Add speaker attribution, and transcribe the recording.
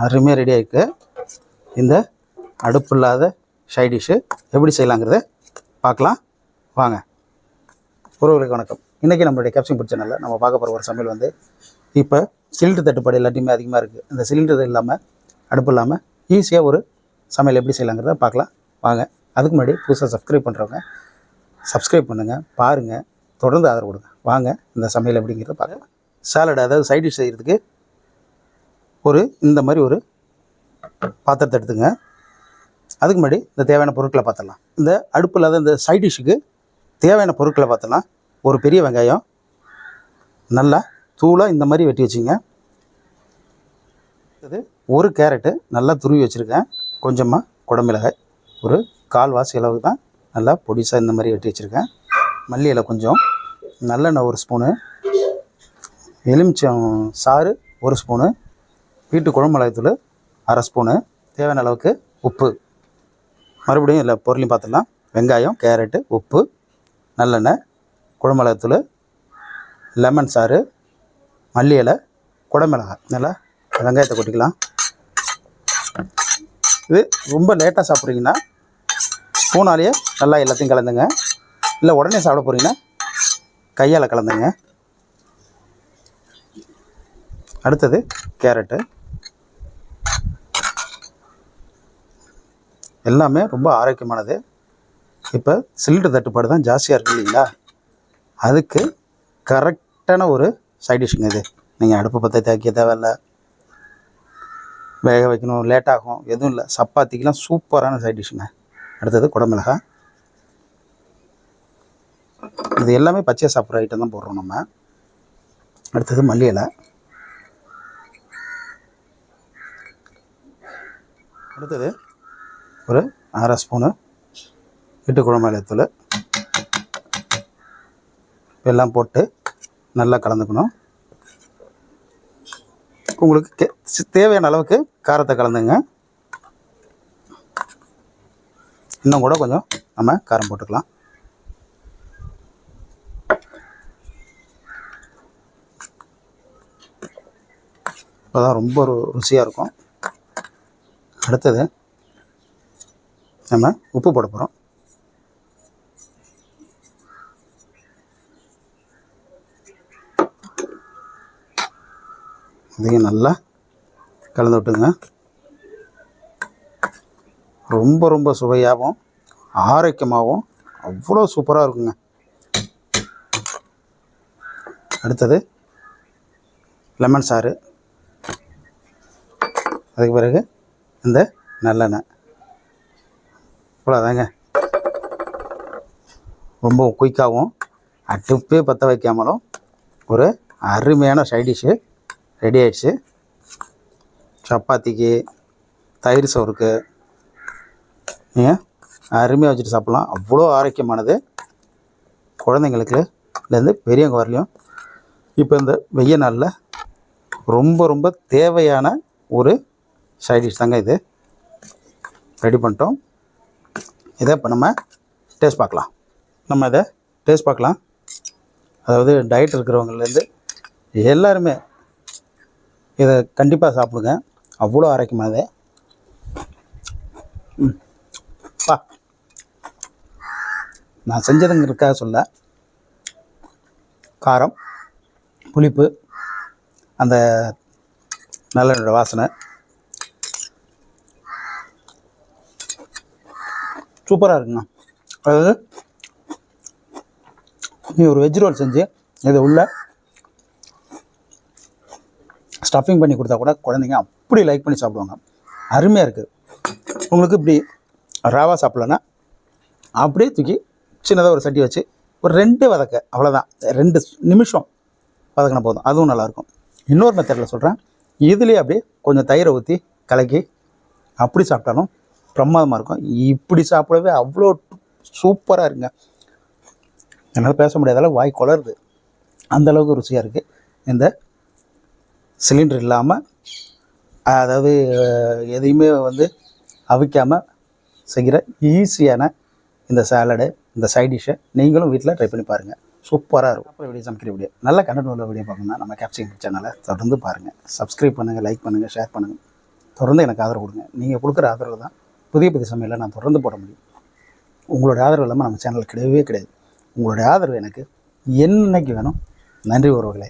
Speaker 1: அருமையாக ரெடி ஆகிருக்கு. இந்த அடுப்பு இல்லாத சைட் டிஷ்ஷு எப்படி செய்யலாங்கிறத பார்க்கலாம் வாங்க. உறவுகளுக்கு வணக்கம். இன்றைக்கி நம்மளுடைய கேப்சிங் சேனலில் நம்ம பார்க்க போகிற ஒரு சமையல் வந்து இப்போ சிலிண்டர் தட்டுப்பாடு எல்லாத்தையுமே அதிகமாக இருக்குது. இந்த சிலிண்டர் இல்லாமல் அடுப்பு இல்லாமல் ஈஸியாக ஒரு சமையல் எப்படி செய்யலாங்கிறத பார்க்கலாம் வாங்க. அதுக்கு முன்னாடி புதுசாக சப்ஸ்கிரைப் பண்ணுறவங்க சப்ஸ்கிரைப் பண்ணுங்கள், பாருங்கள், தொடர்ந்து ஆதரவு கொடுங்க. வாங்க இந்த சமையல் எப்படிங்கிறத பார்க்கலாம். சாலட் அதாவது சைட் டிஷ் செய்கிறதுக்கு இந்த மாதிரி ஒரு பாத்திரத்தை எடுத்துங்க. அதுக்கு முன்னாடி இந்த தேவையான பொருட்களை பார்த்துடலாம். இந்த அடுப்பு இல்லாத இந்த சைட் டிஷ்ஷுக்கு தேவையான பொருட்களை பார்த்துடலாம். ஒரு பெரிய வெங்காயம் நல்லா தூளாக இந்த மாதிரி வெட்டி வச்சுங்க. இது ஒரு கேரட்டு நல்லா துருவி வச்சுருக்கேன். கொஞ்சமாக குடமிளகாய் ஒரு 1/4 வாசி அளவுக்கு தான் நல்லா பொடிசாக இந்த மாதிரி வெட்டி வச்சுருக்கேன். மல்லி இலை கொஞ்சம், நல்லெண்ணெய் 1 ஸ்பூனு, எலுமிச்சம் சாறு 1 ஸ்பூனு, வீட்டு குழம்பு மிளகாய்த்தூள் 1/2 ஸ்பூனு, தேவையான அளவுக்கு உப்பு. மறுபடியும் இல்லை பொருளையும் பார்த்துடலாம். வெங்காயம், கேரட்டு, உப்பு, நல்லெண்ணெய், குழம்பு மிளகாய்த்தூள், லெமன் சாறு, மல்லி இலை, குடமிளகாய். நல்லா வெங்காயத்தை கொட்டிக்கலாம். இது ரொம்ப லேட்டாக சாப்பிட்றீங்கன்னா ஸ்பூனாலேயே நல்லா எல்லாத்தையும் கலந்துங்க. இல்லை உடனே சாப்பிட போகிறீங்கன்னா கையால் கலந்துங்க. அடுத்தது கேரட்டு. எல்லாமே ரொம்ப ஆரோக்கியமானது. இப்போ சிலிண்டர் தட்டுப்பாடு தான் ஜாஸ்தியாக இருக்குது இல்லைங்களா, அதுக்கு கரெக்டான ஒரு சைட் டிஷ்ஷுங்க இது. நீங்கள் அடுப்பு பற்ற தேய்க்க தேவையில்லை, வேக வைக்கணும், லேட்டாகும், எதுவும் இல்லை. சப்பாத்திக்கெலாம் சூப்பரான சைட் டிஷ்ஷுங்க. அடுத்தது குடமிளகாய். இது எல்லாமே பச்சையாக சாப்பிட்ற ஐட்டம் தான் போடுறோம் நம்ம. அடுத்தது மல்லி இலை. அடுத்தது ஒரு 1/2 ஸ்பூனு வீட்டு குழம்பு மிளகாய்த்தூள். எல்லாம் போட்டு நல்லா கலந்துக்கணும். உங்களுக்கு தேவையான அளவுக்கு காரத்தை கலந்துங்க. இன்னும் கூட கொஞ்சம் நம்ம காரம் போட்டுக்கலாம். அப்போதான் ரொம்ப ருசியாக இருக்கும். அடுத்தது நம்ம உப்பு போட போகிறோம். இதையும் நல்லா கலந்து விட்டுங்க. ரொம்ப ரொம்ப சுவையாகவும் ஆரோக்கியமாகவும் அவ்வளோ சூப்பராக இருக்குங்க. அடுத்தது லெமன் சாறு. அதுக்கு பிறகு இந்த நல்லெண்ணெய். அவ்வளோதாங்க. ரொம்ப குயிக்காகவும் அடுப்பே பற்ற வைக்காமலும் ஒரு அருமையான சைட் டிஷ்ஷு ரெடி ஆகிடுச்சு. சப்பாத்திக்கு, தயிர் சோறுக்கு நீங்கள் அருமையாக வச்சுட்டு சாப்பிட்லாம். அவ்வளோ ஆரோக்கியமானது. குழந்தைங்களுக்குலேருந்து பெரியவங்க வரலையும் இப்போ இந்த வெய்ய நாளில் ரொம்ப ரொம்ப தேவையான ஒரு சைட் டிஷ் தாங்க இது. ரெடி பண்ணிட்டோம். இதை இப்போ நம்ம டேஸ்ட் பார்க்கலாம். அதாவது டயட் இருக்கிறவங்கலேருந்து எல்லாருமே இதை கண்டிப்பாக சாப்பிடுங்க. அவ்வளோ ஆரோக்கியமானது. நான் செஞ்சதுங்கிறதுக்காக சொல்ல, காரம், புளிப்பு, அந்த நல்லெண்ணெயோட வாசனை சூப்பராக இருக்குங்க. அதாவது நீ ஒரு வெஜ் ரோல் செஞ்சு இதை உள்ள ஸ்டஃபிங் பண்ணி கொடுத்தா கூட குழந்தைங்க அப்படி லைக் பண்ணி சாப்பிடுவாங்க. அருமையாக இருக்குது. உங்களுக்கு இப்படி ராவாக சாப்பிட்லன்னா அப்படியே தூக்கி சின்னதாக ஒரு சட்டி வச்சு ஒரு 2 வதக்க, அவ்வளோதான், 2 நிமிஷம் வதக்கின போதும். அதுவும் நல்லாயிருக்கும். இன்னொரு மெத்தடில் சொல்கிறேன். இதுலேயே அப்படியே கொஞ்சம் தயிரை ஊற்றி கலக்கி அப்படி சாப்பிட்டாலும் பிரமாதமாக இருக்கும். இப்படி சாப்பிடவே அவ்வளோ சூப்பராக இருக்குங்க. என்னால் பேச முடியாத வாய் குளருது, அந்தளவுக்கு ருசியாக இருக்குது. இந்த சிலிண்டர் இல்லாமல், அதாவது எதையுமே அவிக்காமல் செய்கிற ஈஸியான இந்த சாலடு, இந்த சைட் டிஷ்ஷை நீங்களும் வீட்டில் ட்ரை பண்ணி பாருங்கள். சூப்பராக இருக்கும். அப்புறம் வீடியோ சமைக்கிற வீடியோ, நல்ல கண்டென்ட் உள்ள வீடியோ பார்க்கணுன்னா நம்ம கேப்சிங் சேனலை தொடர்ந்து பாருங்கள். சப்ஸ்கிரைப் பண்ணுங்கள், லைக் பண்ணுங்கள், ஷேர் பண்ணுங்கள். தொடர்ந்து எனக்கு ஆதரவு கொடுங்க. நீங்கள் கொடுக்குற ஆதரவு தான் புதிய புதிய சமையலை நான் தொடர்ந்து போட முடியும். உங்களுடைய ஆதரவு இல்லாமல் நம்ம சேனல் கிடையவே கிடையாது. உங்களுடைய ஆதரவு எனக்கு என்னைக்கு வேணும். நன்றி உறவுகளே.